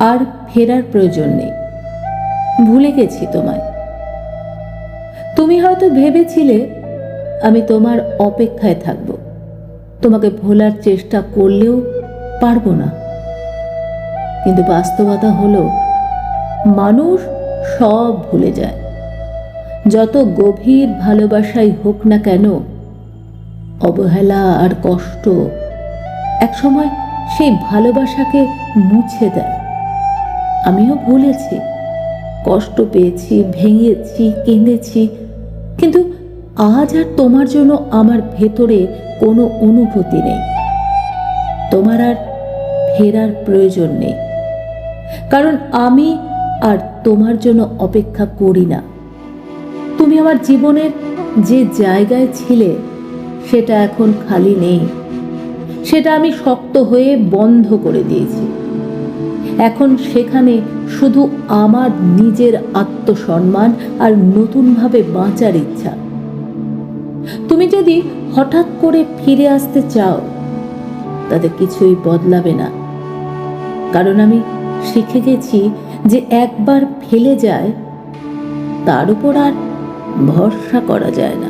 আর ফেরার প্রয়োজন নেই। ভুলে গেছি তোমায়। তুমি হয়তো ভেবেছিলে আমি তোমার অপেক্ষায় থাকব, তোমাকে ভোলার চেষ্টা করলেও পারবো না। কিন্তু বাস্তবতা হলো মানুষ সব ভুলে যায়। যত গভীর ভালোবাসাই হোক না কেন, অবহেলা আর কষ্ট একসময় সেই ভালোবাসাকে মুছে দেয়। আমিও ভুলেছি, কষ্ট পেয়েছি, ভেঙেছি, কেঁদেছি, কিন্তু আজ আর তোমার জন্য আমার ভেতরে কোনো অনুভূতি নেই। তোমার আর ফেরার প্রয়োজন নেই, কারণ আমি আর তোমার জন্য অপেক্ষা করি না। তুমি আমার জীবনের যে জায়গায় ছিলে সেটা এখন খালি নেই, সেটা আমি শক্ত হয়ে বন্ধ করে দিয়েছি। এখন সেখানে শুধু আমার নিজের আত্মসম্মান আর নতুনভাবে বাঁচার ইচ্ছা। তুমি যদি হঠাৎ করে ফিরে আসতে চাও, তাতে কিছুই বদলাবে না, কারণ আমি শিখে গেছি যে একবার ফেলে যায় তার উপর আর ভরসা করা যায় না।